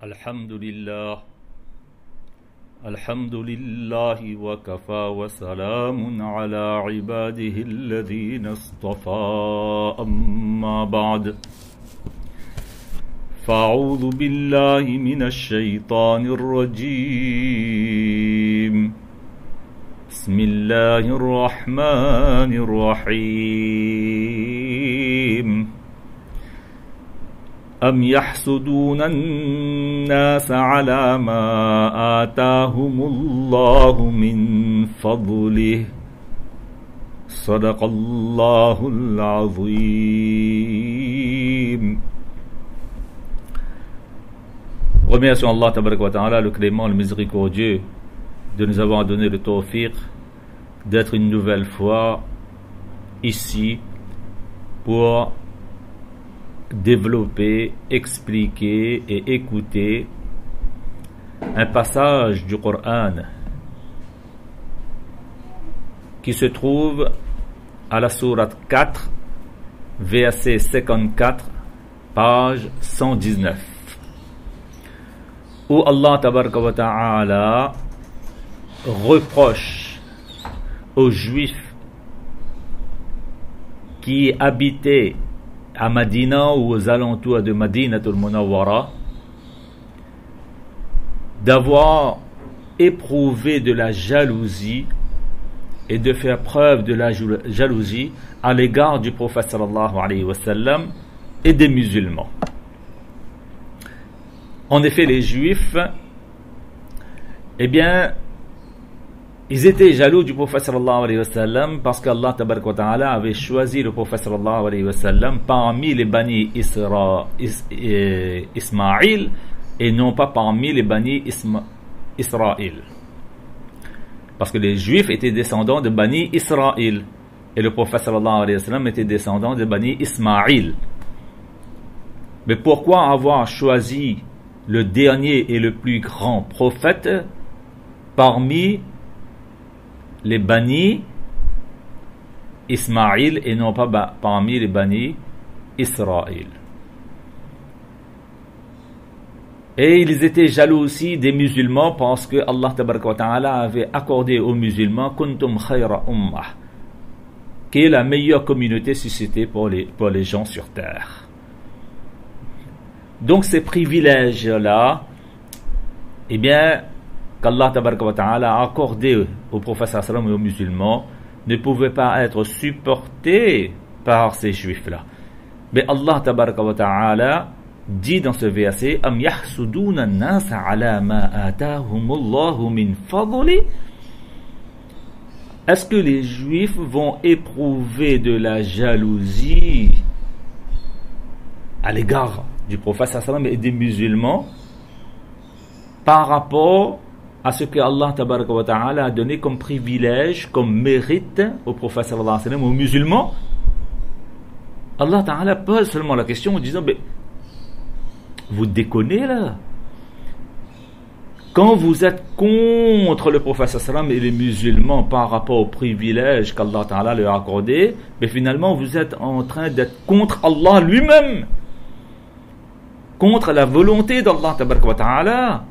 الحمد لله وكفى وسلام على عباده الذين اصطفى أما بعد فأعوذ بالله من الشيطان الرجيم بسم الله الرحمن الرحيم أم يحسدون الناس على ما آتاهم الله من فضله صدق الله العظيم. Remercions Allah tabarak wa ta'ala, le clément, le miséricordieux, de nous avoir donné le tawfiq d'être une nouvelle fois ici pour développer, expliquer et écouter un passage du Coran qui se trouve à la sourate 4, verset 54, page 119, où Allah tabaraka wa ta'ala reproche aux Juifs qui habitaient à Madina ou aux alentours de Madinatul Munawwara d'avoir éprouvé de la jalousie et de faire preuve de la jalousie à l'égard du prophète sallallahu alayhi wa sallam et des musulmans. En effet, les Juifs, eh bien, ils étaient jaloux du prophète sallallahu alayhi wa sallam parce qu'Allah tabaraka wa ta'ala avait choisi le prophète sallallahu alayhi wa sallam parmi les Bani Ismaïl et non pas parmi les Bani Israël. Parce que les Juifs étaient descendants de Bani Israël et le prophète sallallahu alayhi wa sallam était descendant de Bani Ismaïl. Mais pourquoi avoir choisi le dernier et le plus grand prophète parmi les Bani Ismaïl et non pas parmi les Bani Israël? Et ils étaient jaloux aussi des musulmans parce que Allah tabaraka wa ta'ala avait accordé aux musulmans kuntum khayra ummah, qui est la meilleure communauté suscitée pour les gens sur terre. Donc ces privilèges-là, eh bien, qu'Allah tabaraka wa ta'ala a accordé au prophète sallallahu alayhi wa sallam et aux musulmans ne pouvaient pas être supportés par ces juifs-là. Mais Allah tabaraka wa ta'ala dit dans ce verset Am yahsuduna an-nasa ala ma atahumullahu min fadli. Est-ce que les juifs vont éprouver de la jalousie à l'égard du prophète sallallahu alayhi wa sallam et des musulmans par rapport à ce que Allah tabaraka wa ta'ala a donné comme privilège, comme mérite au prophète sallallahu alayhi wa sallam, aux musulmans? Allah ta'ala pose seulement la question en disant mais vous déconnez là, quand vous êtes contre le prophète sallallahu alayhi wa sallam et les musulmans par rapport au privilège qu'Allah ta'ala leur a accordé, mais finalement vous êtes en train d'être contre Allah lui-même, contre la volonté d'Allah tabaraka wa ta'ala.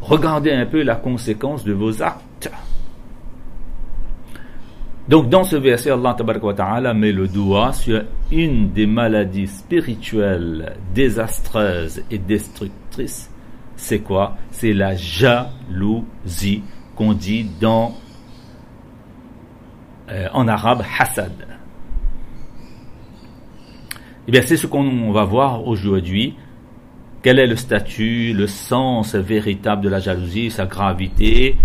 Regardez un peu la conséquence de vos actes. Donc dans ce verset, Allah tabaraka wa ta'ala met le doigt sur une des maladies spirituelles désastreuses et destructrices. C'est quoi? C'est la jalousie qu'on dit en arabe hasad. Eh bien c'est ce qu'on va voir aujourd'hui. Quel est le statut, le sens véritable de la jalousie, sa gravité,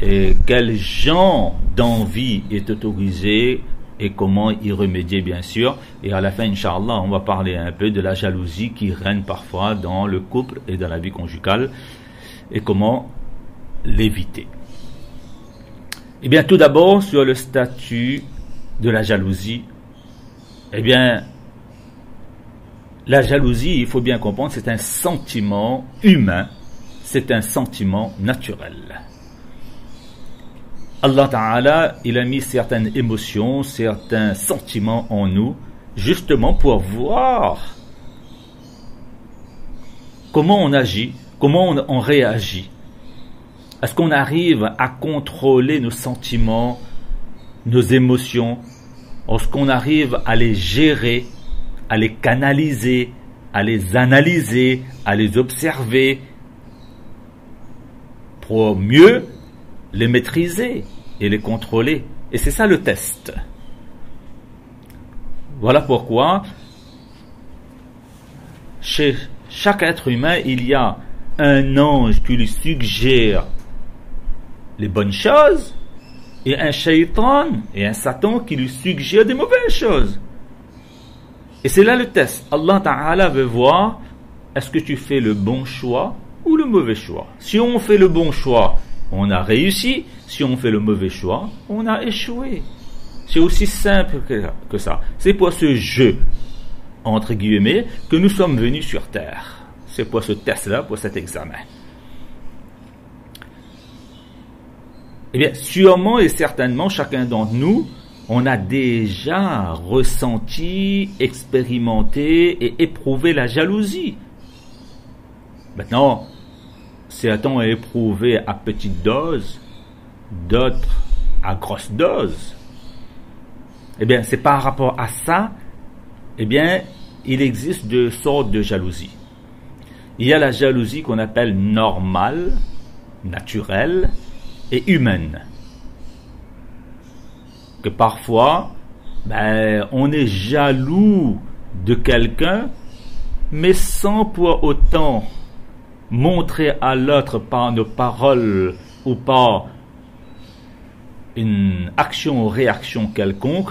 et quel genre d'envie est autorisé et comment y remédier bien sûr. Et à la fin, Inch'Allah, on va parler un peu de la jalousie qui règne parfois dans le couple et dans la vie conjugale et comment l'éviter. Eh bien tout d'abord sur le statut de la jalousie, eh bien la jalousie, il faut bien comprendre, c'est un sentiment humain, c'est un sentiment naturel. Allah Ta'ala, il a mis certaines émotions, certains sentiments en nous, justement pour voir comment on agit, comment on réagit. Est-ce qu'on arrive à contrôler nos sentiments, nos émotions? Est-ce qu'on arrive à les gérer, à les canaliser, à les analyser, à les observer pour mieux les maîtriser et les contrôler? Et c'est ça le test. Voilà pourquoi chez chaque être humain, il y a un ange qui lui suggère les bonnes choses et un shaitan et un Satan qui lui suggère des mauvaises choses. Et c'est là le test. Allah Ta'ala veut voir, est-ce que tu fais le bon choix ou le mauvais choix? Si on fait le bon choix, on a réussi. Si on fait le mauvais choix, on a échoué. C'est aussi simple que ça. C'est pour ce jeu, entre guillemets, que nous sommes venus sur Terre. C'est pour ce test-là, pour cet examen. Eh bien, sûrement et certainement, chacun d'entre nous, on a déjà ressenti, expérimenté et éprouvé la jalousie. Maintenant, certains ont éprouvé à petite dose, d'autres à grosse dose. Eh bien, c'est par rapport à ça, eh bien, il existe deux sortes de jalousie. Il y a la jalousie qu'on appelle normale, naturelle et humaine. Que parfois, on est jaloux de quelqu'un, mais sans pour autant montrer à l'autre par nos paroles ou par une action ou réaction quelconque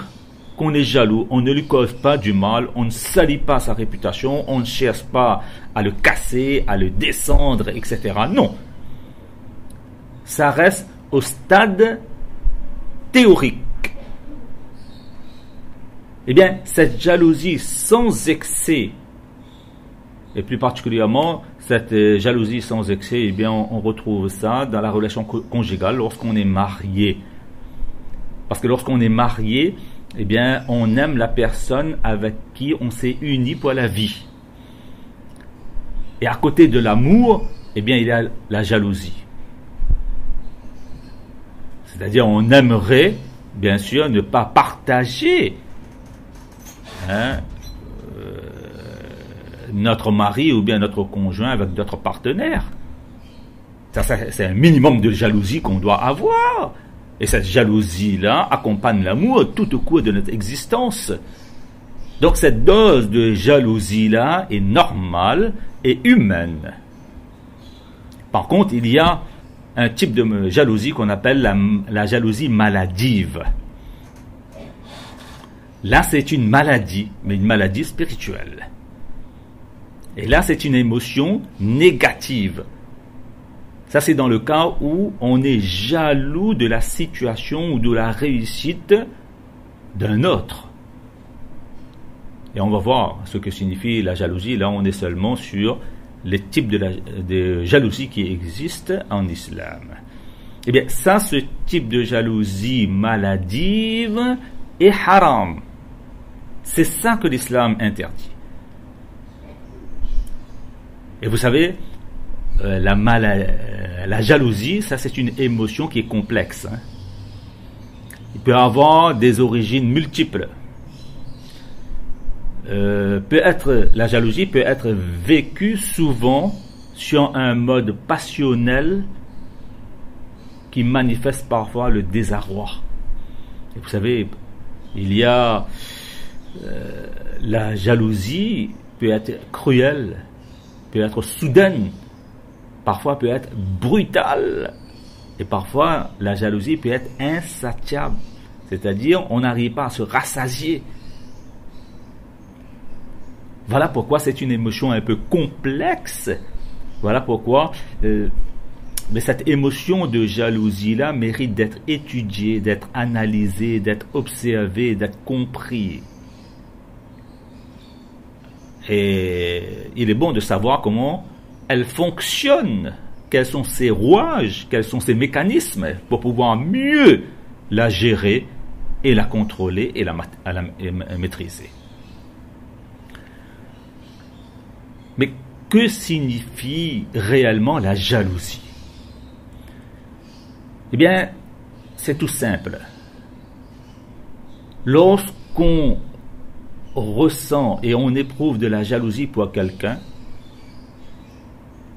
qu'on est jaloux. On ne lui cause pas du mal, on ne salit pas sa réputation, on ne cherche pas à le casser, à le descendre, etc. Non. Ça reste au stade théorique. Eh bien, cette jalousie sans excès, et plus particulièrement cette jalousie sans excès, eh bien, on retrouve ça dans la relation conjugale lorsqu'on est marié. Parce que lorsqu'on est marié, eh bien, on aime la personne avec qui on s'est uni pour la vie. Et à côté de l'amour, eh bien, il y a la jalousie. C'est-à-dire, on aimerait, bien sûr, ne pas partager notre mari ou bien notre conjoint avec d'autres partenaires. Ça, c'est un minimum de jalousie qu'on doit avoir. Et cette jalousie-là accompagne l'amour tout au cours de notre existence. Donc cette dose de jalousie-là est normale et humaine. Par contre, il y a un type de jalousie qu'on appelle la jalousie maladive. Là, c'est une maladie, mais une maladie spirituelle. Et là, c'est une émotion négative. Ça, c'est dans le cas où on est jaloux de la situation ou de la réussite d'un autre. Et on va voir ce que signifie la jalousie. Là, on est seulement sur les types de jalousie qui existent en islam. Eh bien, ça, ce type de jalousie maladive est haram. C'est ça que l'islam interdit. Et vous savez, la jalousie, ça c'est une émotion qui est complexe. Il peut avoir des origines multiples. La jalousie peut être vécue souvent sur un mode passionnel qui manifeste parfois le désarroi. Et vous savez, il y a la jalousie peut être cruelle, peut être soudaine, parfois peut être brutale, et parfois la jalousie peut être insatiable, c'est-à-dire on n'arrive pas à se rassasier. Voilà pourquoi c'est une émotion un peu complexe. Voilà pourquoi mais cette émotion de jalousie-là mérite d'être étudiée, d'être analysée, d'être observée, d'être comprise. Et il est bon de savoir comment elle fonctionne, quels sont ses rouages, quels sont ses mécanismes pour pouvoir mieux la gérer et la contrôler et la maîtriser. Mais que signifie réellement la jalousie? Eh bien, c'est tout simple. Lorsqu'on ressent et on éprouve de la jalousie pour quelqu'un,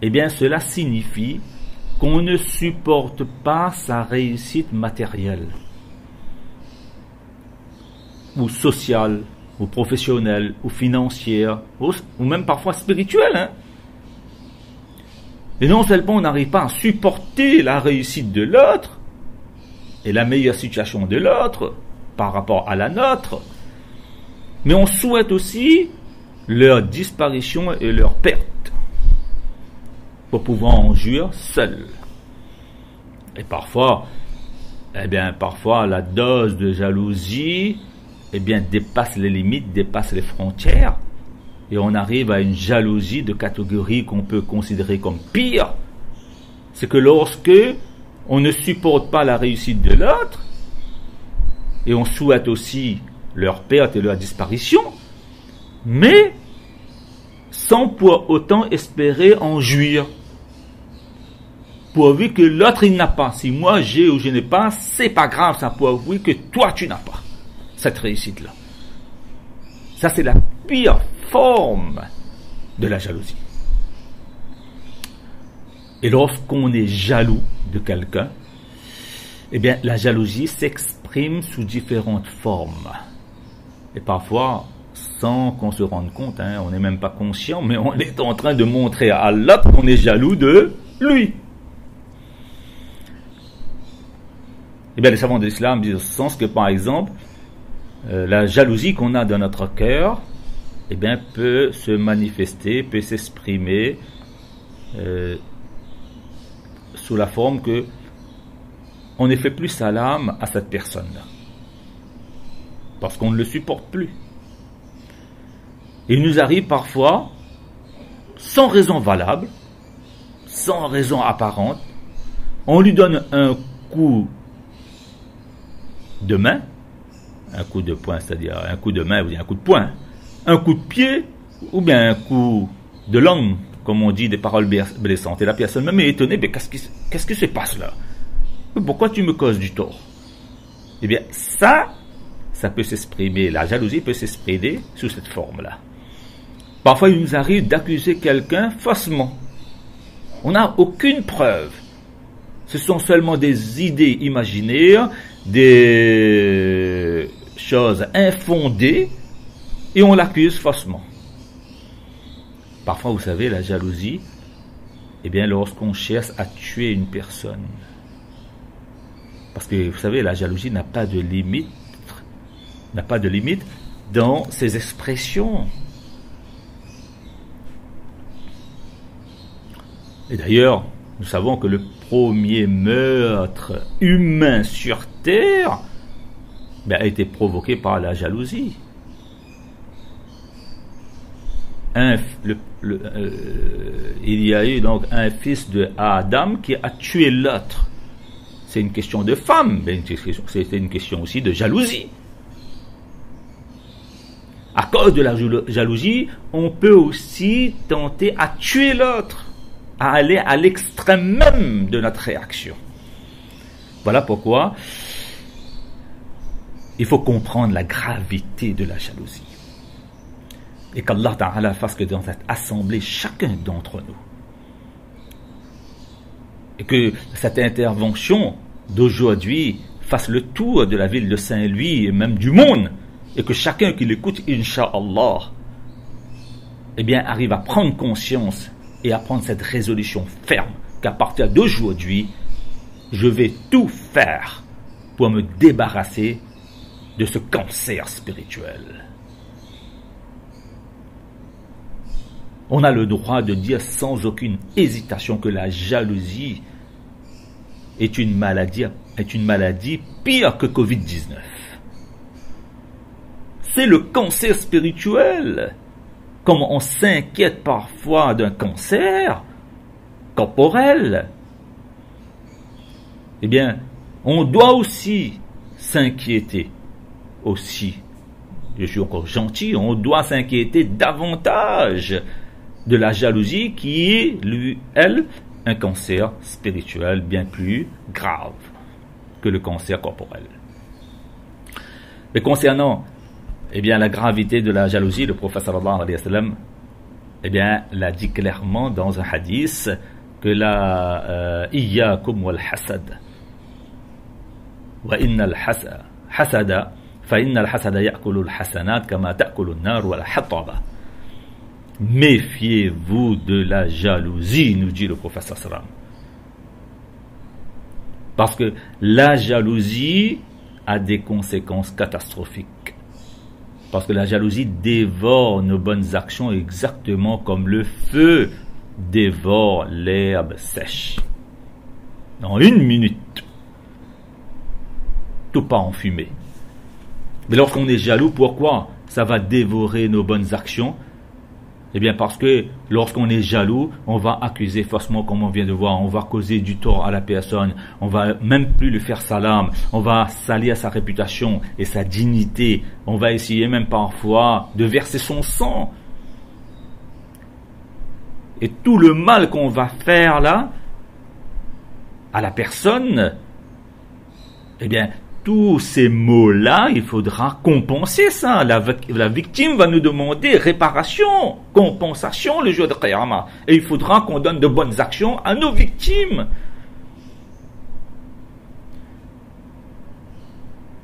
eh bien, cela signifie qu'on ne supporte pas sa réussite matérielle, ou sociale, ou professionnelle, ou financière, ou même parfois spirituelle. Hein. Et non seulement on n'arrive pas à supporter la réussite de l'autre, et la meilleure situation de l'autre, par rapport à la nôtre, mais on souhaite aussi leur disparition et leur perte, pour pouvoir en jouir seul. Et parfois, parfois la dose de jalousie, dépasse les limites, dépasse les frontières, et on arrive à une jalousie de catégorie qu'on peut considérer comme pire. C'est que lorsque on ne supporte pas la réussite de l'autre, et on souhaite aussi leur perte et leur disparition, mais sans pour autant espérer en jouir. Pourvu que l'autre il n'a pas. Si moi j'ai ou je n'ai pas, c'est pas grave, ça pourvu que toi tu n'as pas cette réussite-là. Ça c'est la pire forme de la jalousie. Et lorsqu'on est jaloux de quelqu'un, la jalousie s'exprime sous différentes formes. Et parfois, sans qu'on se rende compte, on n'est même pas conscient, mais on est en train de montrer à l'autre qu'on est jaloux de lui. Les savants de l'islam disent au sens que, par exemple, la jalousie qu'on a dans notre cœur, peut se manifester, peut s'exprimer sous la forme que on ne fait plus salam à cette personne-là, parce qu'on ne le supporte plus. Il nous arrive parfois, sans raison valable, sans raison apparente, on lui donne un coup de main, un coup de poing, c'est-à-dire un coup de main ou un coup de poing, un coup de pied, ou bien un coup de langue, comme on dit, des paroles blessantes. Et la personne même est étonnée, mais qu'est-ce qui se passe là? Pourquoi tu me causes du tort? Ça peut s'exprimer, la jalousie peut s'exprimer sous cette forme-là. Parfois, il nous arrive d'accuser quelqu'un faussement. On n'a aucune preuve. Ce sont seulement des idées imaginaires, des choses infondées, et on l'accuse faussement. Parfois, vous savez, la jalousie, lorsqu'on cherche à tuer une personne. Parce que, vous savez, la jalousie n'a pas de limite dans ses expressions. Et d'ailleurs, nous savons que le premier meurtre humain sur Terre a été provoqué par la jalousie. Il y a eu donc un fils de Adam qui a tué l'autre. C'est une question de femme, mais c'est une question aussi de jalousie. À cause de la jalousie, on peut aussi tenter à tuer l'autre, à aller à l'extrême même de notre réaction. Voilà pourquoi il faut comprendre la gravité de la jalousie. Et qu'Allah Ta'ala fasse que dans cette assemblée, chacun d'entre nous, et que cette intervention d'aujourd'hui fasse le tour de la ville de Saint-Louis et même du monde, et que chacun qui l'écoute, Inch'Allah, arrive à prendre conscience et à prendre cette résolution ferme qu'à partir d'aujourd'hui, je vais tout faire pour me débarrasser de ce cancer spirituel. On a le droit de dire sans aucune hésitation que la jalousie est une maladie pire que Covid-19. C'est le cancer spirituel. Comme on s'inquiète parfois d'un cancer corporel, on doit aussi s'inquiéter aussi. Je suis encore gentil, on doit s'inquiéter davantage de la jalousie qui est, elle, un cancer spirituel bien plus grave que le cancer corporel. Mais concernant la gravité de la jalousie, le prophète sallallahu alayhi wa sallam l'a dit clairement dans un hadith que la iyyakum wal hasad wa innal hasada fa innal hasada ya'kulu al hasanat kama ta'kulu an-nar wal hataba. Méfiez-vous de la jalousie, nous dit le prophète sallallahu alayhi wa sallam. Parce que la jalousie a des conséquences catastrophiques. Parce que la jalousie dévore nos bonnes actions exactement comme le feu dévore l'herbe sèche. En 1 minute, tout part en fumée. Mais lorsqu'on est jaloux, pourquoi ça va dévorer nos bonnes actions? Eh bien parce que lorsqu'on est jaloux, on va accuser faussement, comme on vient de voir, on va causer du tort à la personne, on va même plus lui faire salam, on va salir sa réputation et sa dignité, on va essayer même parfois de verser son sang. Et tout le mal qu'on va faire là, à la personne, eh bien, tous ces mots-là, il faudra compenser ça. La victime va nous demander réparation, compensation le jour de Qiyamah. Et il faudra qu'on donne de bonnes actions à nos victimes.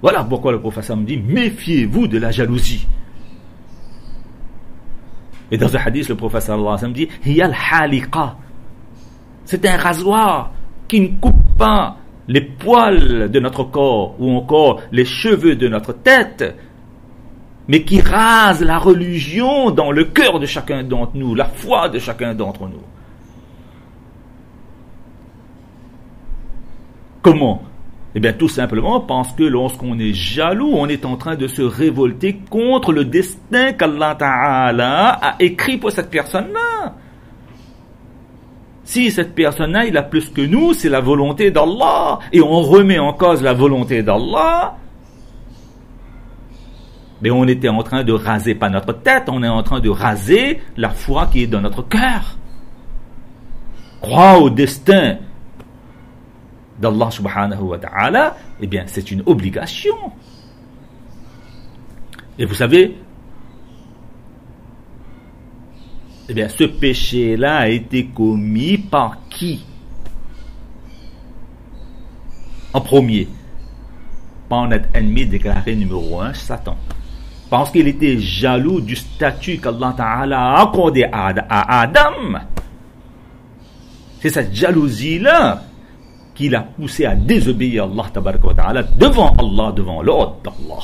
Voilà pourquoi le prophète me dit, méfiez-vous de la jalousie. Et dans un hadith, le prophète sallallahu alayhi wa sallam dit, Hiya al-haliqa. C'est un rasoir qui ne coupe pas les poils de notre corps ou encore les cheveux de notre tête, mais qui rase la religion dans le cœur de chacun d'entre nous, la foi de chacun d'entre nous. Comment? Eh bien tout simplement parce que lorsqu'on est jaloux, on est en train de se révolter contre le destin qu'Allah Ta'ala a écrit pour cette personne-là. Si cette personne-là, il a plus que nous, c'est la volonté d'Allah, et on remet en cause la volonté d'Allah, mais on était en train de raser pas notre tête, on est en train de raser la foi qui est dans notre cœur. Croire au destin d'Allah subhanahu wa ta'ala, eh bien c'est une obligation. Et vous savez, eh bien, ce péché-là a été commis par qui? En premier, par notre ennemi déclaré numéro 1, Satan. Parce qu'il était jaloux du statut qu'Allah Ta'ala a accordé à Adam. C'est cette jalousie-là qui l'a poussé à désobéir à Allah Ta'ala devant Allah, devant l'ordre d'Allah.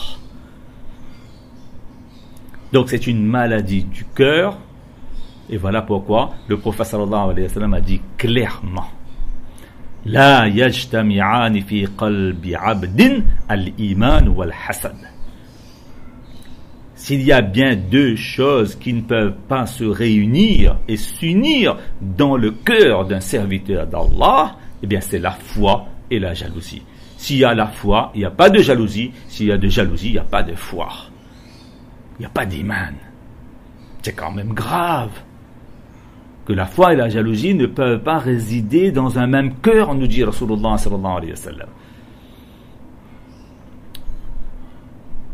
Donc c'est une maladie du cœur. Et voilà pourquoi le prophète sallallahu alayhi wa sallam a dit clairement, La yajtami'ani fi qalbi 'abdin al-iman wal-hasad. S'il y a bien 2 choses qui ne peuvent pas se réunir et s'unir dans le cœur d'un serviteur d'Allah, eh bien c'est la foi et la jalousie. S'il y a la foi, il n'y a pas de jalousie. S'il y a de jalousie, il n'y a pas de foi. Il n'y a pas d'iman. C'est quand même grave que la foi et la jalousie ne peuvent pas résider dans un même cœur, nous dit Rasulullah sallallahu alayhi wa sallam.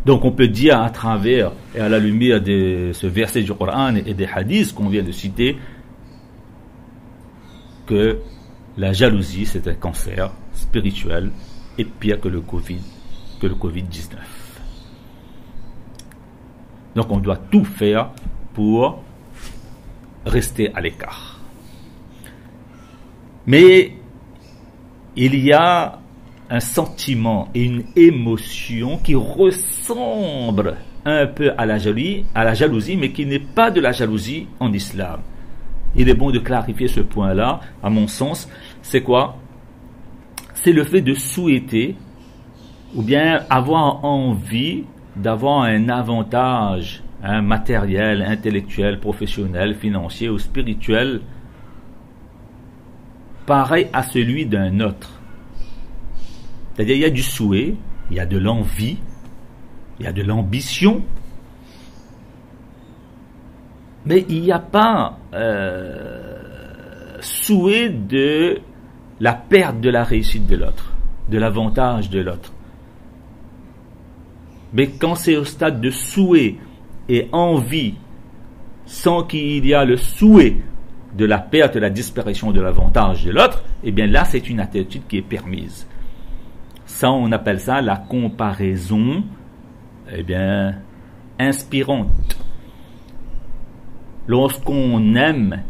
Donc on peut dire à travers et à la lumière de ce verset du Coran et des hadiths qu'on vient de citer que la jalousie c'est un cancer spirituel et pire que le Covid-19. Donc on doit tout faire pour rester à l'écart. Mais il y a un sentiment et une émotion qui ressemble un peu à la jalousie, mais qui n'est pas de la jalousie en islam. Il est bon de clarifier ce point-là, à mon sens. C'est quoi? C'est le fait de souhaiter ou bien avoir envie d'avoir un avantage matériel, intellectuel, professionnel, financier ou spirituel pareil à celui d'un autre. C'est-à-dire il y a du souhait, il y a de l'envie, il y a de l'ambition, Mais il n'y a pas souhait de la perte de la réussite de l'autre, de l'avantage de l'autre. Mais quand c'est au stade de souhait et envie, sans qu'il y a le souhait de la perte, de la disparition de l'avantage de l'autre, eh bien là, c'est une attitude qui est permise. Ça, on appelle ça la comparaison, eh bien, inspirante. Lorsqu'on aime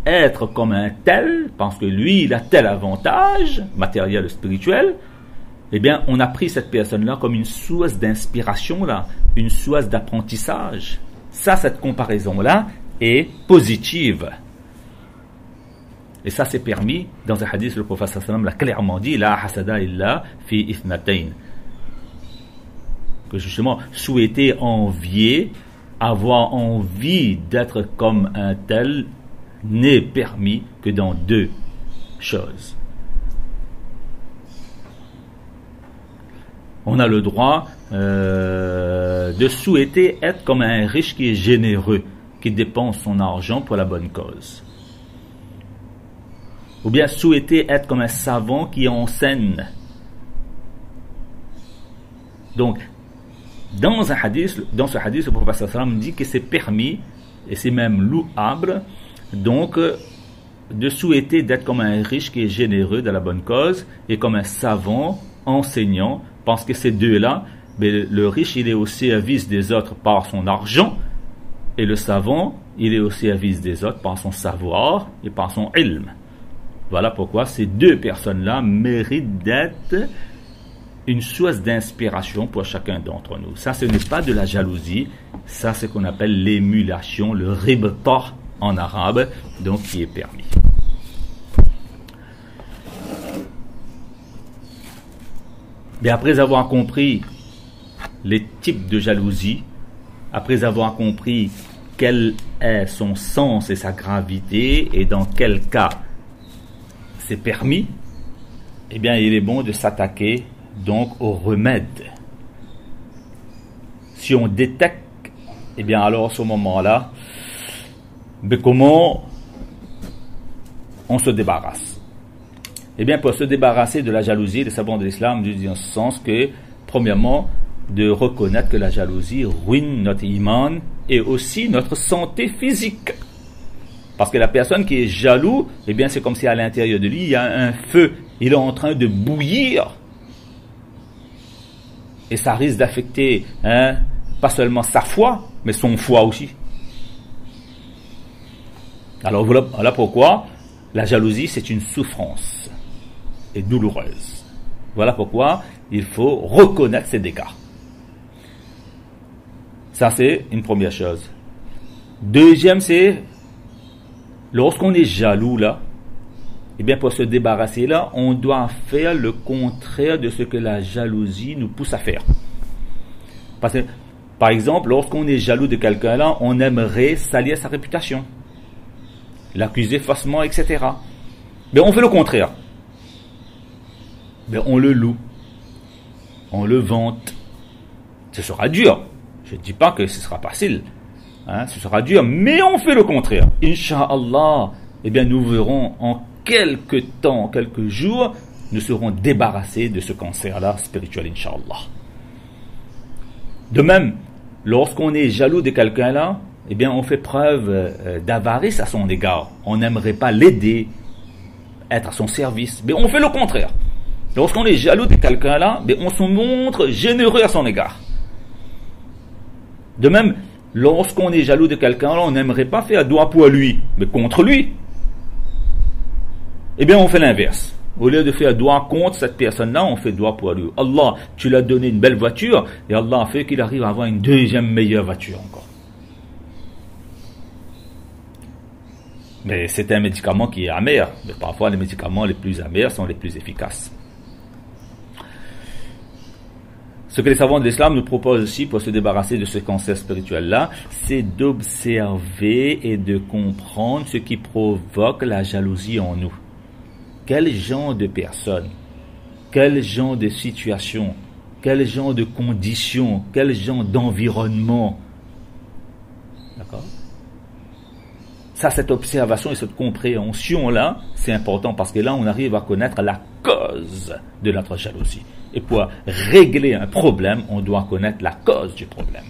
être comme un tel, parce que lui, il a tel avantage, matériel ou spirituel, eh bien, on a pris cette personne-là comme une source d'inspiration, là, une source d'apprentissage. Ça, cette comparaison-là est positive. Et ça, c'est permis. Dans un hadith, le prophète sallam l'a clairement dit, la hasada illa fi ithnatain. Que justement, souhaiter envier, avoir envie d'être comme un tel, n'est permis que dans deux choses. On a le droit de souhaiter être comme un riche qui est généreux, qui dépense son argent pour la bonne cause. Ou bien souhaiter être comme un savant qui enseigne. Donc, dans ce hadith, le prophète sallam dit que c'est permis, et c'est même louable, donc, de souhaiter d'être comme un riche qui est généreux de la bonne cause, et comme un savant enseignant, parce que ces deux-là, le riche, il est au service des autres par son argent, et le savant, il est au service des autres par son savoir et par son ilm. Voilà pourquoi ces deux personnes-là méritent d'être une source d'inspiration pour chacun d'entre nous. Ça, ce n'est pas de la jalousie, ça, c'est ce qu'on appelle l'émulation, le ribta en arabe, donc qui est permis. Mais après avoir compris les types de jalousie, après avoir compris quel est son sens et sa gravité, et dans quel cas c'est permis, eh bien il est bon de s'attaquer donc au remède. Si on détecte, eh bien alors à ce moment-là, mais comment on se débarrasse? Eh bien pour se débarrasser de la jalousie, les savants de l'islam disent en ce sens que, premièrement, de reconnaître que la jalousie ruine notre iman et aussi notre santé physique. Parce que la personne qui est jaloux, eh bien c'est comme si à l'intérieur de lui, il y a un feu, il est en train de bouillir. Et ça risque d'affecter pas seulement sa foi, mais son foie aussi. Alors voilà pourquoi la jalousie c'est une souffrance et douloureuse. Voilà pourquoi il faut reconnaître ses dégâts. Ça c'est une première chose. Deuxième c'est, lorsqu'on est jaloux là, eh bien pour se débarrasser là, on doit faire le contraire de ce que la jalousie nous pousse à faire. Parce que, par exemple, lorsqu'on est jaloux de quelqu'un là, on aimerait salir sa réputation, l'accuser faussement, etc. Mais on fait le contraire. Mais on le loue, on le vante. Ce sera dur. Je ne dis pas que ce sera facile. Ce sera dur, mais on fait le contraire. Inch'Allah, eh bien nous verrons en quelques temps, quelques jours, nous serons débarrassés de ce cancer-là spirituel, Inch'Allah. De même, lorsqu'on est jaloux de quelqu'un-là, eh bien on fait preuve d'avarice à son égard. On n'aimerait pas l'aider, être à son service, mais on fait le contraire. Lorsqu'on est jaloux de quelqu'un-là, on se montre généreux à son égard. De même, lorsqu'on est jaloux de quelqu'un-là, on n'aimerait pas faire doigt pour lui, mais contre lui. Eh bien, on fait l'inverse. Au lieu de faire doigt contre cette personne-là, on fait doigt pour lui. Allah, tu lui as donné une belle voiture, et Allah a fait qu'il arrive à avoir une deuxième meilleure voiture encore. Mais c'est un médicament qui est amer. Mais parfois, les médicaments les plus amers sont les plus efficaces. Ce que les savants de l'islam nous proposent aussi pour se débarrasser de ce cancer spirituel-là, c'est d'observer et de comprendre ce qui provoque la jalousie en nous. Quel genre de personnes, quel genre de situation, quel genre de conditions, quel genre d'environnement. D'accord ? Ça, cette observation et cette compréhension-là, c'est important parce que là, on arrive à connaître la cause de notre jalousie. Et pour régler un problème, on doit connaître la cause du problème.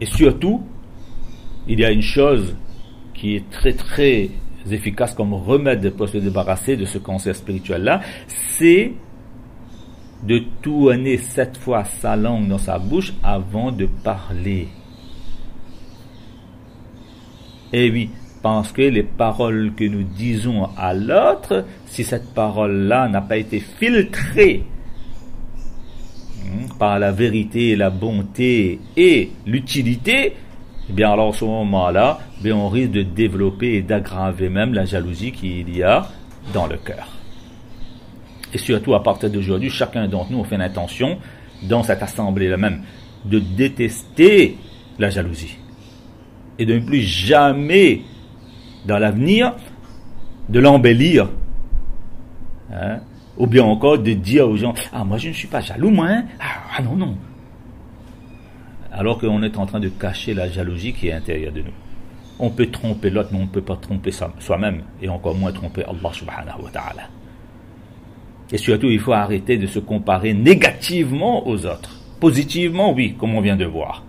Et surtout, il y a une chose qui est très très efficace comme remède pour se débarrasser de ce cancer spirituel-là, c'est de tourner 7 fois sa langue dans sa bouche avant de parler. Et oui, parce que les paroles que nous disons à l'autre, si cette parole-là n'a pas été filtrée par la vérité, la bonté et l'utilité, eh bien alors à ce moment-là, bien on risque de développer et d'aggraver même la jalousie qu'il y a dans le cœur. Et surtout à partir d'aujourd'hui, chacun d'entre nous, on fait l'intention, dans cette assemblée-là même, de détester la jalousie. Et de ne plus jamais, dans l'avenir, de l'embellir. Ou bien encore de dire aux gens, « Ah, moi je ne suis pas jaloux, moi. Hein? Ah non, non. » Alors qu'on est en train de cacher la jalousie qui est à l'intérieur de nous. On peut tromper l'autre, mais on ne peut pas tromper soi-même. Et encore moins tromper Allah subhanahu wa ta'ala. Et surtout, il faut arrêter de se comparer négativement aux autres. Positivement, oui, comme on vient de voir.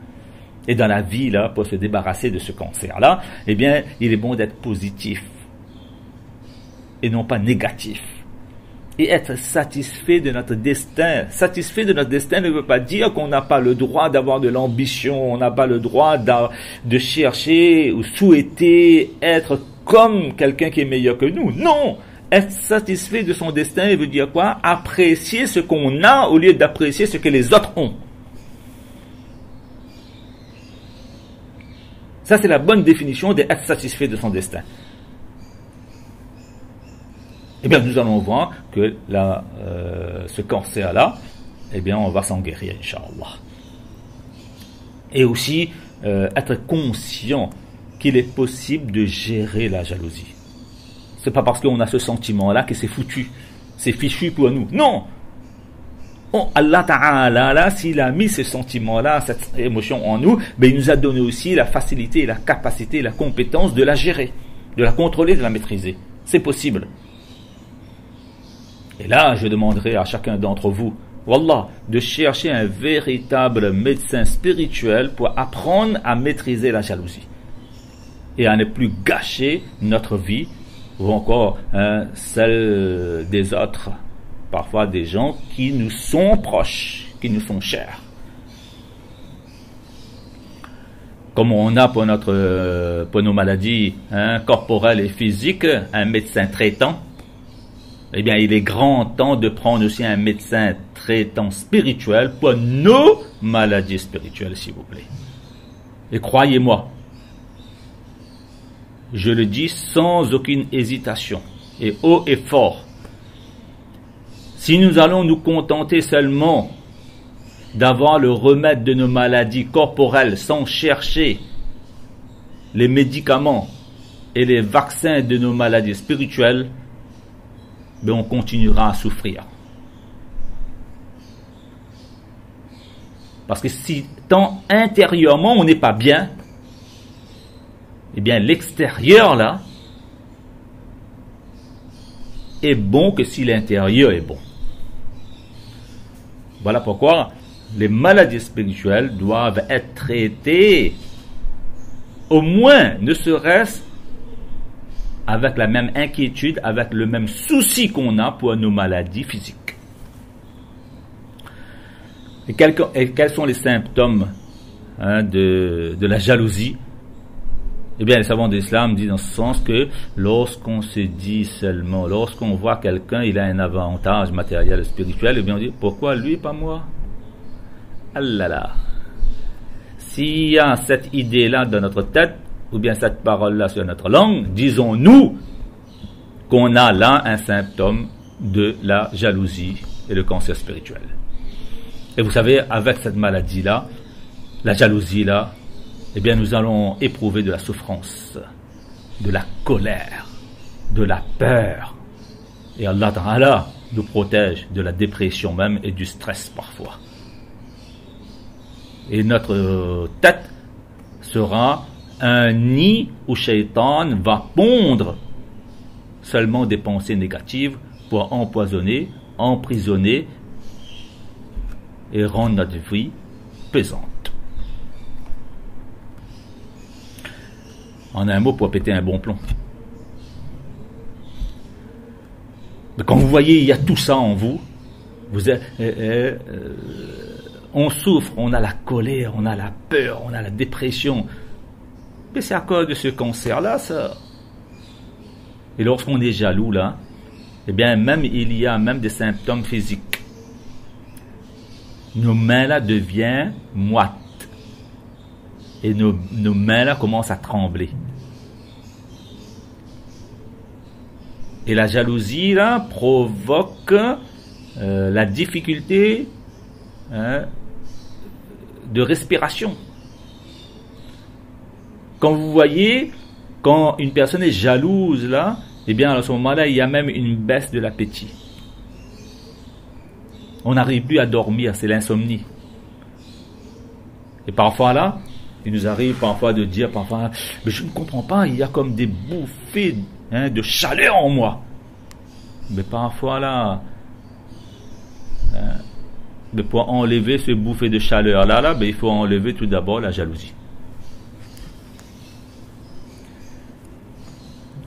Et dans la vie, là, pour se débarrasser de ce cancer-là, eh bien, il est bon d'être positif. Et non pas négatif. Et être satisfait de notre destin. Satisfait de notre destin ne veut pas dire qu'on n'a pas le droit d'avoir de l'ambition, on n'a pas le droit de chercher ou souhaiter être comme quelqu'un qui est meilleur que nous. Non! Être satisfait de son destin veut dire quoi? Apprécier ce qu'on a au lieu d'apprécier ce que les autres ont. Ça, c'est la bonne définition d'être satisfait de son destin. Eh bien, nous allons voir que ce cancer-là, eh bien, on va s'en guérir, Inch'Allah. Et aussi, être conscient qu'il est possible de gérer la jalousie. C'est pas parce qu'on a ce sentiment-là que c'est foutu. C'est fichu pour nous. Non! Allah Ta'ala, là, s'il a mis ce sentiment-là, cette émotion en nous, ben, il nous a donné aussi la facilité, la capacité, la compétence de la gérer, de la contrôler, de la maîtriser. C'est possible. Et là, je demanderai à chacun d'entre vous, Wallah, de chercher un véritable médecin spirituel pour apprendre à maîtriser la jalousie. Et à ne plus gâcher notre vie, ou encore celle des autres. Parfois des gens qui nous sont proches, qui nous sont chers. Comme on a pour nos maladies corporelles et physiques, un médecin traitant, eh bien il est grand temps de prendre aussi un médecin traitant spirituel pour nos maladies spirituelles, s'il vous plaît. Et croyez-moi, je le dis sans aucune hésitation, et haut et fort, si nous allons nous contenter seulement d'avoir le remède de nos maladies corporelles sans chercher les médicaments et les vaccins de nos maladies spirituelles, ben on continuera à souffrir. Parce que si tant intérieurement on n'est pas bien, eh bien l'extérieur là est bon que si l'intérieur est bon. Voilà pourquoi les maladies spirituelles doivent être traitées au moins, ne serait-ce avec la même inquiétude, avec le même souci qu'on a pour nos maladies physiques. Et quels sont les symptômes de la jalousie? Eh bien, les savants de l'islam disent dans ce sens que lorsqu'on se dit seulement, lorsqu'on voit quelqu'un, il a un avantage matériel et spirituel, eh bien on dit, pourquoi lui, pas moi? Allah là. S'il y a cette idée-là dans notre tête, ou bien cette parole-là sur notre langue, disons-nous qu'on a là un symptôme de la jalousie et le cancer spirituel. Et vous savez, avec cette maladie-là, la jalousie-là, eh bien nous allons éprouver de la souffrance, de la colère, de la peur. Et Allah Ta'ala nous protège de la dépression même et du stress parfois. Et notre tête sera un nid où Shaitan va pondre seulement des pensées négatives pour empoisonner, emprisonner et rendre notre vie pesante. En un mot, pour péter un bon plomb. Mais quand vous voyez, il y a tout ça en vous, on souffre, on a la colère, on a la peur, on a la dépression. Mais c'est à cause de ce cancer-là, ça. Et lorsqu'on est jaloux, là, eh bien, même il y a même des symptômes physiques. Nos mains, là, deviennent moites. Et nos mains, là, commencent à trembler. Et la jalousie, là, provoque la difficulté de respiration. Quand vous voyez, quand une personne est jalouse, là, eh bien, à ce moment-là, il y a même une baisse de l'appétit. On n'arrive plus à dormir, c'est l'insomnie. Et parfois, là, il nous arrive parfois de dire, parfois, mais je ne comprends pas, il y a comme des bouffées de chaleur en moi. Mais parfois, là, mais pour enlever ce bouffée de chaleur là, il faut enlever tout d'abord la jalousie.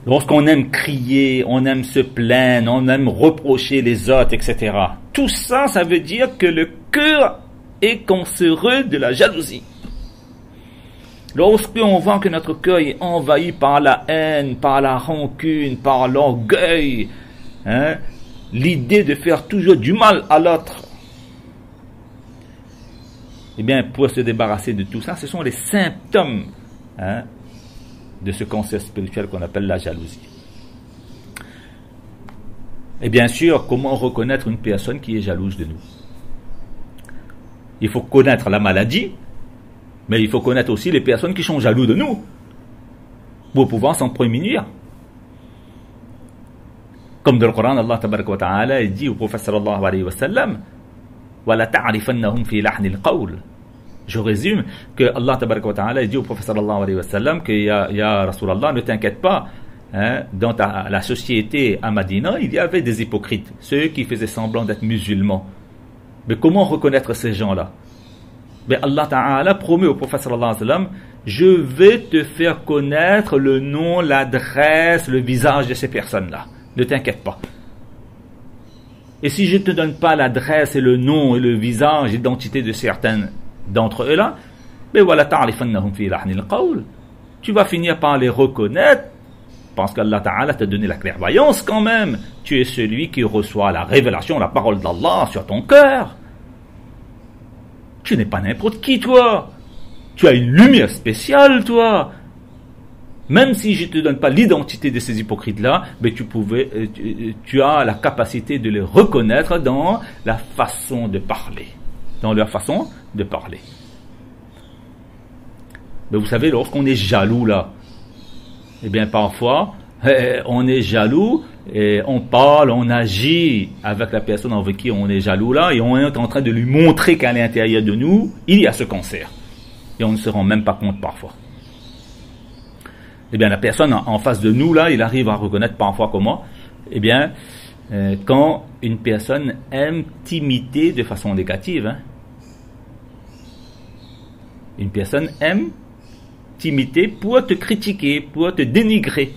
Lorsqu'on aime crier, on aime se plaindre, on aime reprocher les autres, etc. Tout ça, ça veut dire que le cœur est cancéreux de la jalousie. Lorsqu'on voit que notre cœur est envahi par la haine, par la rancune, par l'orgueil, l'idée de faire toujours du mal à l'autre, eh bien, pour se débarrasser de tout ça, ce sont les symptômes de ce cancer spirituel qu'on appelle la jalousie. Et bien sûr, comment reconnaître une personne qui est jalouse de nous? Il faut connaître la maladie, mais il faut connaître aussi les personnes qui sont jaloux de nous pour pouvoir s'en prémunir. Comme dans le Coran, Allah tabaraka wa ta'ala il dit au prophète sallallahu alayhi wa sallam وَلَا تَعْرِفَنَّهُمْ فِي لَحْنِ الْقَوْلِ. Je résume que Allah tabaraka wa ta'ala il dit au prophète sallallahu alayhi wa sallam que ya Rasulallah, ne t'inquiète pas, dans la société à Madina, il y avait des hypocrites, ceux qui faisaient semblant d'être musulmans. Mais comment reconnaître ces gens-là? Mais Allah Ta'ala promet au prophète sallallahu alayhi wa sallam, je vais te faire connaître le nom, l'adresse, le visage de ces personnes-là. Ne t'inquiète pas. Et si je ne te donne pas l'adresse et le nom et le visage, l'identité de certains d'entre eux-là, mais voilà, tu vas finir par les reconnaître, parce qu'Allah Ta'ala t'a donné la clairvoyance quand même. Tu es celui qui reçoit la révélation, la parole d'Allah sur ton cœur. Tu n'es pas n'importe qui, toi. Tu as une lumière spéciale, toi. Même si je ne te donne pas l'identité de ces hypocrites-là, mais tu as la capacité de les reconnaître dans la façon de parler. Dans leur façon de parler. Mais vous savez, lorsqu'on est jaloux, là, eh bien, parfois, on est jaloux, et on parle, on agit avec la personne avec qui on est jaloux là, et on est en train de lui montrer qu'à l'intérieur de nous, il y a ce cancer. Et on ne se rend même pas compte parfois. Eh bien, la personne en face de nous là, il arrive à reconnaître parfois comment? Eh bien, quand une personne aime t'imiter de façon négative. Une personne aime t'imiter pour te critiquer, pour te dénigrer.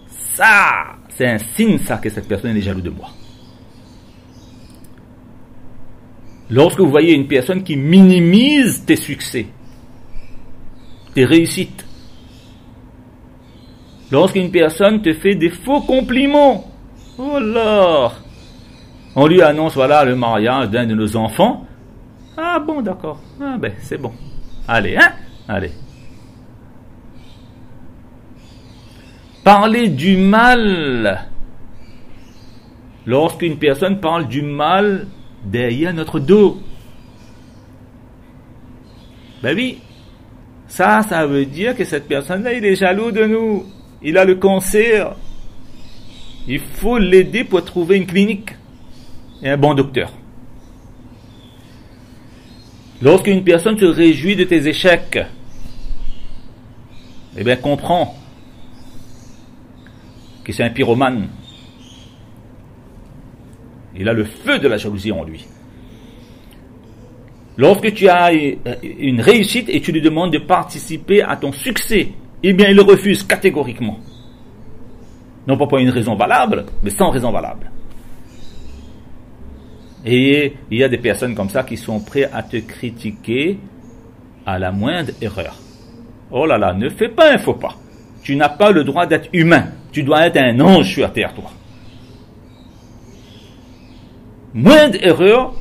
Ça, c'est un signe, ça, que cette personne est jalouse de moi. Lorsque vous voyez une personne qui minimise tes succès, tes réussites, lorsqu'une personne te fait des faux compliments, oh là, on lui annonce, voilà, le mariage d'un de nos enfants, ah bon, d'accord, ah ben, c'est bon, allez, allez. Parler du mal. Lorsqu'une personne parle du mal derrière notre dos. Ben oui. Ça veut dire que cette personne-là, il est jaloux de nous. Il a le cancer. Il faut l'aider pour trouver une clinique et un bon docteur. Lorsqu'une personne se réjouit de tes échecs, eh bien, comprends que c'est un pyromane. Il a le feu de la jalousie en lui. Lorsque tu as une réussite et tu lui demandes de participer à ton succès, eh bien, il le refuse catégoriquement. Non pas pour une raison valable, mais sans raison valable. Et il y a des personnes comme ça qui sont prêtes à te critiquer à la moindre erreur. Oh là là, ne fais pas un faux pas. Tu n'as pas le droit d'être humain. Tu dois être un ange sur terre, toi. Moindre erreur,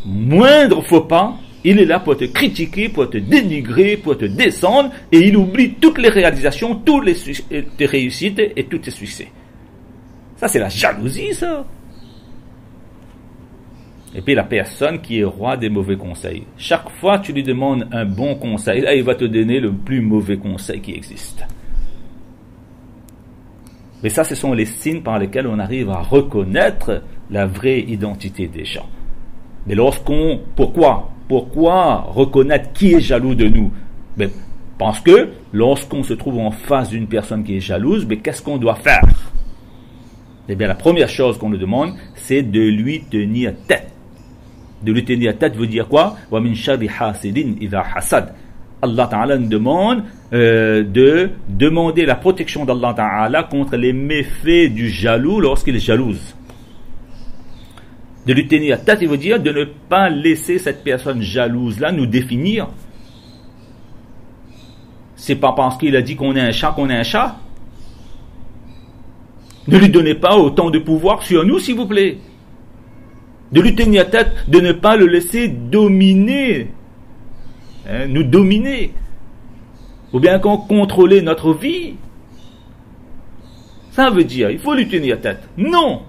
moindre faux pas, il est là pour te critiquer, pour te dénigrer, pour te descendre, et il oublie toutes les réalisations, toutes tes réussites et tous tes succès. Ça, c'est la jalousie, ça. Et puis la personne qui est roi des mauvais conseils. Chaque fois que tu lui demandes un bon conseil, là, il va te donner le plus mauvais conseil qui existe. Mais ça, ce sont les signes par lesquels on arrive à reconnaître la vraie identité des gens. Mais pourquoi reconnaître qui est jaloux de nous? Mais parce que lorsqu'on se trouve en face d'une personne qui est jalouse, mais qu'est-ce qu'on doit faire? Eh bien, la première chose qu'on nous demande, c'est de lui tenir tête. De lui tenir tête veut dire quoi? Wa min sharri hasidin idha hasad. Allah Ta'ala nous demande de demander la protection d'Allah Ta'ala contre les méfaits du jaloux lorsqu'il est jalouse. De lui tenir tête, il veut dire de ne pas laisser cette personne jalouse-là nous définir. C'est pas parce qu'il a dit qu'on est un chat qu'on est un chat. Ne lui donnez pas autant de pouvoir sur nous, s'il vous plaît. De lui tenir tête, de ne pas le laisser dominer, nous dominer, ou bien qu'on contrôler notre vie. Ça veut dire, il faut lui tenir tête. Non,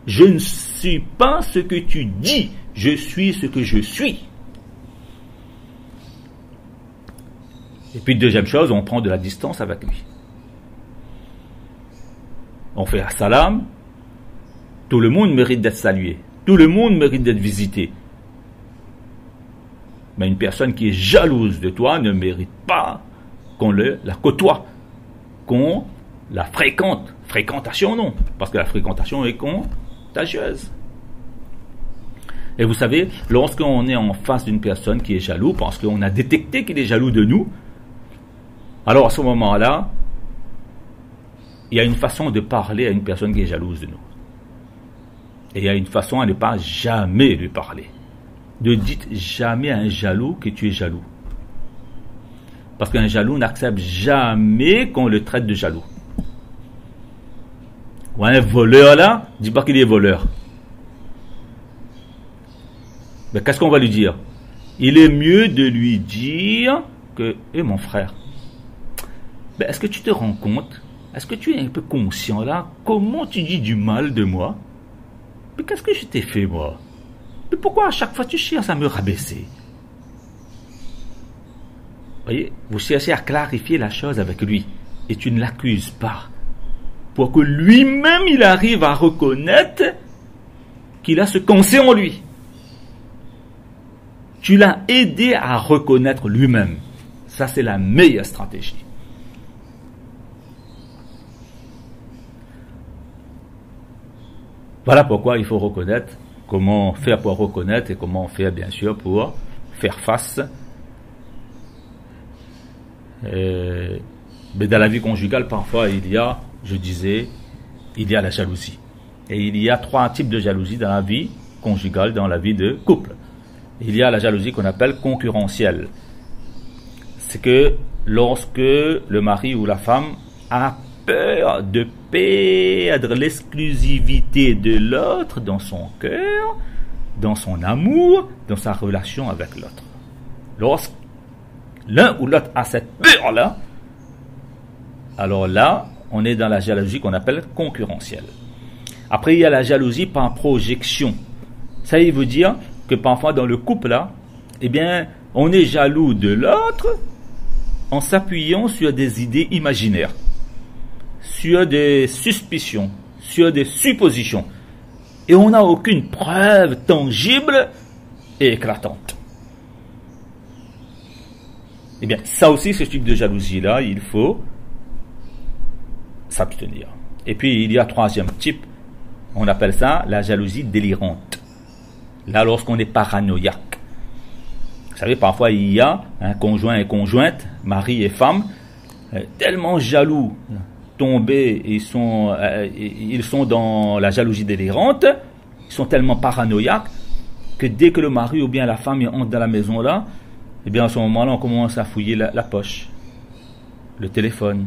je ne suis pas ce que tu dis, je suis ce que je suis. Et puis deuxième chose, on prend de la distance avec lui. On fait un salam, tout le monde mérite d'être salué, tout le monde mérite d'être visité. Mais une personne qui est jalouse de toi ne mérite pas qu'on la côtoie, qu'on la fréquente. Fréquentation non, parce que la fréquentation est contagieuse. Et vous savez, lorsqu'on est en face d'une personne qui est jaloux, parce qu'on a détecté qu'il est jaloux de nous, alors à ce moment-là, il y a une façon de parler à une personne qui est jalouse de nous. Et il y a une façon à ne pas jamais lui parler. Ne dites jamais à un jaloux que tu es jaloux. Parce qu'un jaloux n'accepte jamais qu'on le traite de jaloux. Ou un voleur là, dis pas qu'il est voleur. Mais qu'est-ce qu'on va lui dire? Il est mieux de lui dire que, mon frère, est-ce que tu te rends compte? Est-ce que tu es un peu conscient là? Comment tu dis du mal de moi? Mais qu'est-ce que je t'ai fait moi? Mais pourquoi à chaque fois tu cherches à me rabaisser? Voyez, vous cherchez à clarifier la chose avec lui et tu ne l'accuses pas. Pour que lui-même il arrive à reconnaître qu'il a ce qu'on sait en lui. Tu l'as aidé à reconnaître lui-même. Ça c'est la meilleure stratégie. Voilà pourquoi il faut reconnaître, comment faire pour reconnaître et comment faire bien sûr pour faire face. Mais dans la vie conjugale, parfois il y a, je disais, il y a la jalousie. Et il y a 3 types de jalousie dans la vie conjugale, dans la vie de couple. Il y a la jalousie qu'on appelle concurrentielle. C'est que lorsque le mari ou la femme a peur de perdre l'exclusivité de l'autre dans son cœur, dans son amour, dans sa relation avec l'autre. Lorsque l'un ou l'autre a cette peur-là, alors là, on est dans la jalousie qu'on appelle concurrentielle. Après, il y a la jalousie par projection. Ça, il veut dire que parfois dans le couple-là, eh bien, on est jaloux de l'autre en s'appuyant sur des idées imaginaires, sur des suspicions, sur des suppositions. Et on n'a aucune preuve tangible et éclatante. Eh bien, ça aussi, ce type de jalousie-là, il faut s'abstenir. Et puis, il y a troisième type, on appelle ça la jalousie délirante. Là, lorsqu'on est paranoïaque. Vous savez, parfois, il y a un conjoint et conjointe, mari et femme, tellement jaloux, tombés, ils sont dans la jalousie délirante, ils sont tellement paranoïaques, que dès que le mari ou bien la femme entre dans la maison là, eh bien à ce moment-là, on commence à fouiller la poche, le téléphone,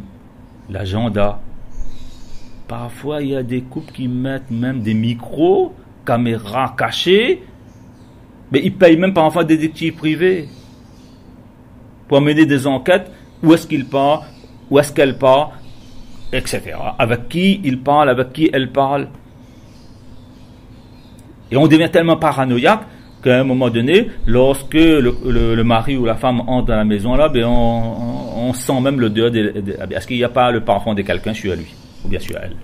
l'agenda. Parfois, il y a des couples qui mettent même des micros, caméras cachées, mais ils payent même parfois des détectives privés pour mener des enquêtes. Où est-ce qu'il part, où est-ce qu'elle part, etc. Avec qui il parle, avec qui elle parle. Et on devient tellement paranoïaque qu'à un moment donné, lorsque le mari ou la femme entre dans la maison, là, ben on sent même l'odeur est-ce qu'il n'y a pas le parfum de quelqu'un sur lui, ou bien sur elle.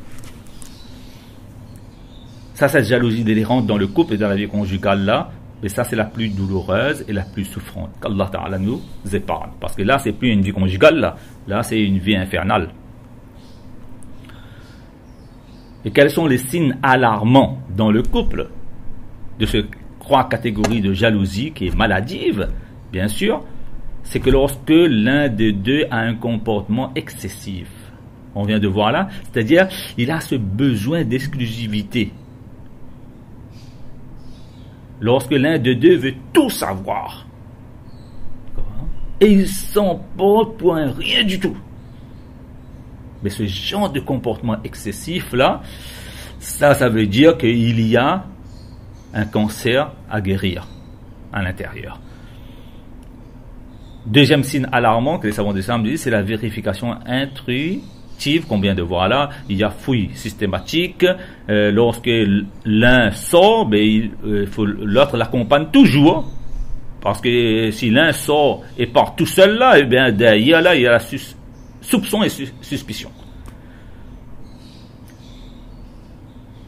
Ça, cette jalousie délirante dans le couple et dans la vie conjugale là, mais ça c'est la plus douloureuse et la plus souffrante. Qu'Allah Ta'ala nous épargne. Parce que là, c'est plus une vie conjugale, là c'est une vie infernale. Et quels sont les signes alarmants dans le couple de ces trois catégories de jalousie qui est maladive, bien sûr, c'est que lorsque l'un des deux a un comportement excessif, on vient de voir là, c'est-à-dire il a ce besoin d'exclusivité. Lorsque l'un des deux veut tout savoir, et il s'en porte pour un rien du tout. Mais ce genre de comportement excessif là, ça veut dire qu'il y a un cancer à guérir à l'intérieur. Deuxième signe alarmant que les savants d'islam disent, c'est la vérification intrusive qu'on vient de voir là. Il y a fouille systématique. Lorsque l'un sort, ben, l'autre l'accompagne toujours. Parce que si l'un sort et part tout seul là, eh bien derrière là, il y a la soupçon et suspicion.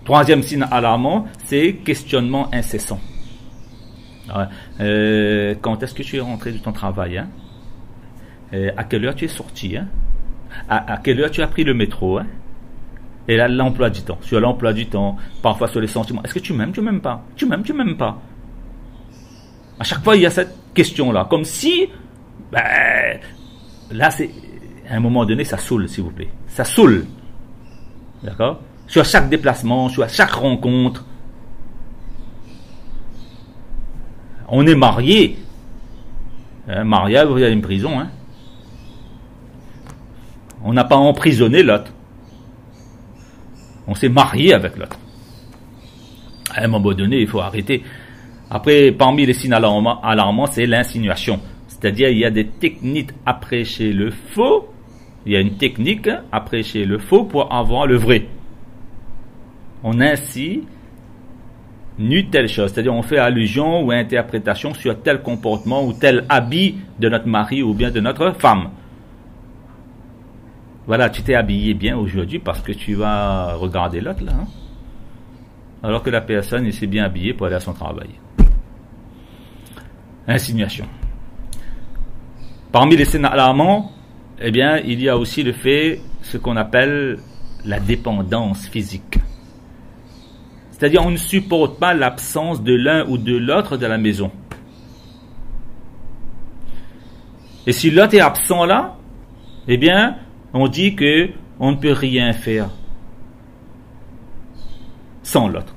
Troisième signe alarmant, c'est questionnement incessant. Quand est-ce que tu es rentré de ton travail, hein? À quelle heure tu es sorti, hein? À quelle heure tu as pris le métro, hein? Et là, l'emploi du temps. Sur l'emploi du temps, parfois sur les sentiments. Est-ce que tu m'aimes, tu m'aimes pas? Tu m'aimes, tu m'aimes pas? À chaque fois, il y a cette question-là. Comme si, là, c'est, à un moment donné, ça saoule, s'il vous plaît. Ça saoule. D'accord? Sur chaque déplacement, sur chaque rencontre. On est marié. Un mariage, vous avez une prison, hein? On n'a pas emprisonné l'autre. On s'est marié avec l'autre. À un moment donné, il faut arrêter. Après, parmi les signes alarmants, c'est l'insinuation. C'est-à-dire, il y a des techniques à prêcher le faux. Il y a une technique à prêcher le faux pour avoir le vrai. On insinue telle chose. C'est-à-dire, on fait allusion ou interprétation sur tel comportement ou tel habit de notre mari ou bien de notre femme. Voilà, tu t'es habillé bien aujourd'hui parce que tu vas regarder l'autre là. Hein? Alors que la personne, il s'est bien habillé pour aller à son travail. Insinuation. Parmi les signes alarmants, eh bien, il y a aussi le fait, ce qu'on appelle la dépendance physique. C'est-à-dire, on ne supporte pas l'absence de l'un ou de l'autre de la maison. Et si l'autre est absent là, eh bien, on dit que on ne peut rien faire sans l'autre.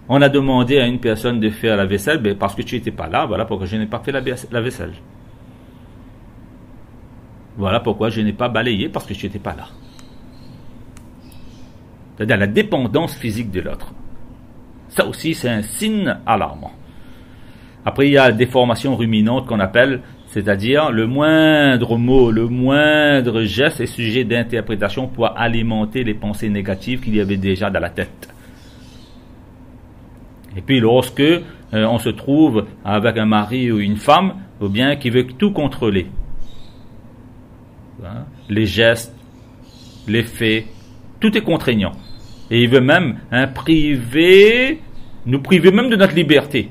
On a demandé à une personne de faire la vaisselle, ben parce que tu n'étais pas là, voilà pourquoi je n'ai pas fait la vaisselle. Voilà pourquoi je n'ai pas balayé, parce que tu n'étais pas là. C'est-à-dire la dépendance physique de l'autre. Ça aussi, c'est un signe alarmant. Après, il y a la déformation ruminante qu'on appelle, c'est-à-dire le moindre mot, le moindre geste est sujet d'interprétation pour alimenter les pensées négatives qu'il y avait déjà dans la tête. Et puis lorsque on se trouve avec un mari ou une femme, ou bien qui veut tout contrôler, les gestes, les faits, tout est contraignant. Et il veut même nous priver même de notre liberté.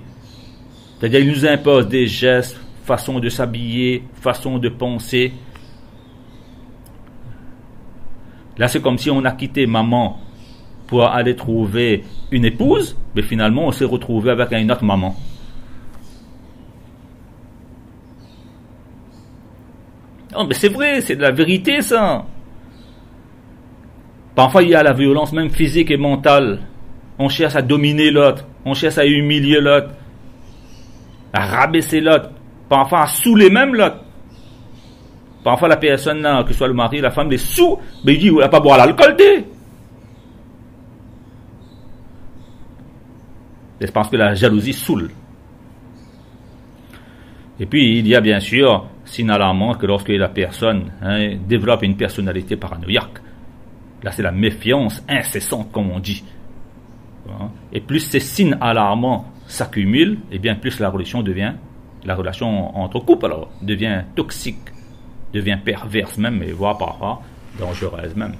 C'est-à-dire il nous impose des gestes façon de s'habiller, façon de penser. Là, c'est comme si on a quitté maman pour aller trouver une épouse, mais finalement, on s'est retrouvé avec une autre maman. Non, mais c'est vrai, c'est de la vérité, ça. Parfois, il y a la violence, même physique et mentale. On cherche à dominer l'autre, on cherche à humilier l'autre, à rabaisser l'autre, parfois à saouler même l'autre. Parfois, la personne, que ce soit le mari, la femme, les sous, mais il dit, il ne va pas boire l'alcool, c'est parce que la jalousie saoule. Et puis, il y a bien sûr, signe alarmant, que lorsque la personne développe une personnalité paranoïaque, là, c'est la méfiance incessante, comme on dit. Et plus ces signes alarmants s'accumulent, et bien plus la relation entre couples alors, devient toxique, devient perverse même, et voire parfois dangereuse même.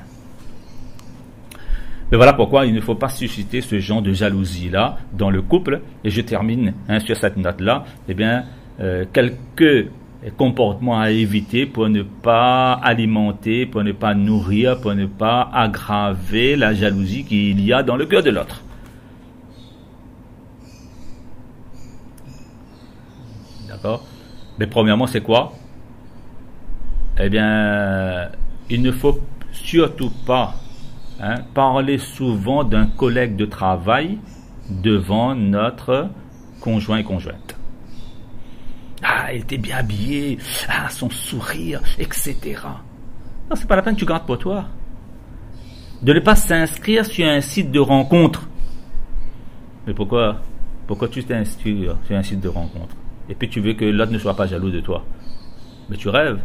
Mais voilà pourquoi il ne faut pas susciter ce genre de jalousie-là dans le couple. Et je termine sur cette note-là. Eh bien, quelques comportements à éviter pour ne pas alimenter, pour ne pas nourrir, pour ne pas aggraver la jalousie qu'il y a dans le cœur de l'autre. D'accord? Mais premièrement, c'est quoi? Eh bien, il ne faut surtout pas parler souvent d'un collègue de travail devant notre conjoint et conjointe. Ah, il était bien habillé, ah, son sourire, etc. Non, c'est pas la peine que tu gardes pour toi. De ne pas s'inscrire sur un site de rencontre. Mais pourquoi tu t'inscris sur un site de rencontre? Et puis tu veux que l'autre ne soit pas jaloux de toi. Mais tu rêves.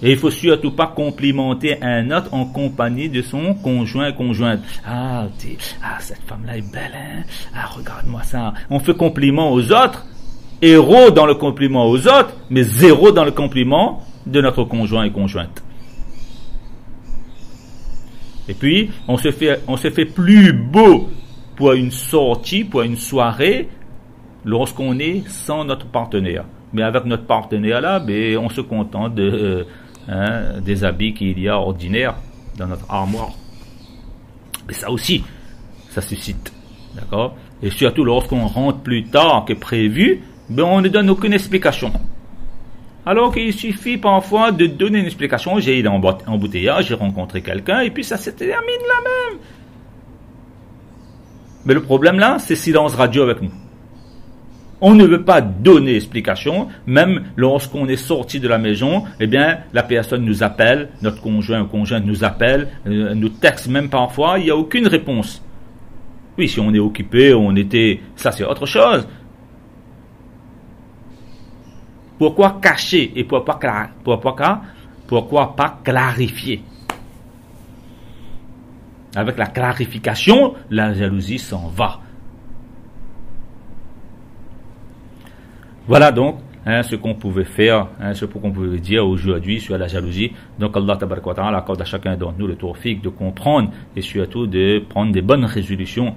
Et il faut surtout pas complimenter un autre en compagnie de son conjoint et conjointe. Ah, cette femme-là est belle, hein? Ah, regarde-moi ça. On fait compliment aux autres, héros dans le compliment aux autres, mais zéro dans le compliment de notre conjoint et conjointe. Et puis, on se fait plus beau pour une sortie, pour une soirée, lorsqu'on est sans notre partenaire. Mais avec notre partenaire là, on se contente des habits qu'il y a ordinaires dans notre armoire. Mais ça aussi, ça suscite. D'accord? Et surtout lorsqu'on rentre plus tard que prévu, on ne donne aucune explication. Alors qu'il suffit parfois de donner une explication. J'ai été en embouteillage, j'ai rencontré quelqu'un, et puis ça se termine là même. Mais le problème là, c'est silence radio avec nous. On ne veut pas donner explication, même lorsqu'on est sorti de la maison, eh bien, la personne nous appelle, notre conjoint ou conjointe nous appelle, nous texte même parfois, il n'y a aucune réponse. Oui, si on est occupé, ça c'est autre chose. Pourquoi cacher et pourquoi pas clarifier? Avec la clarification, la jalousie s'en va. Voilà donc ce qu'on pouvait faire, ce qu'on pouvait dire aujourd'hui sur la jalousie. Donc Allah tabaraka wa ta'ala accorde à chacun d'entre nous le tawfiq de comprendre et surtout de prendre des bonnes résolutions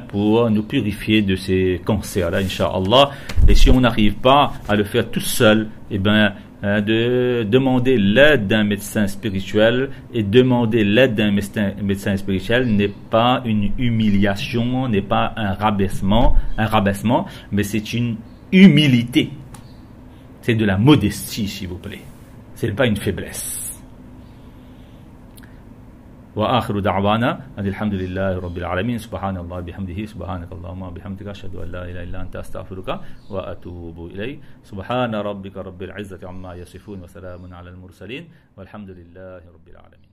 pour nous purifier de ces cancers-là, Inch'Allah. Et si on n'arrive pas à le faire tout seul, eh bien, de demander l'aide d'un médecin spirituel, et demander l'aide d'un médecin spirituel n'est pas une humiliation, n'est pas un rabaissement, mais c'est une humilité. C'est de la modestie, s'il vous plaît. Ce n'est pas une faiblesse. Wa akhiru da'wana alhamdulillahi rabbil alamin subhanallah bihamdihi subhanakallahumma bihamdika ashhadu an la ilaha illa anta astaghfiruka wa atubu ilayk subhana rabbika rabbil izzati amma yasifun wa salamun ala al mursalin walhamdulillahi rabbil alamin.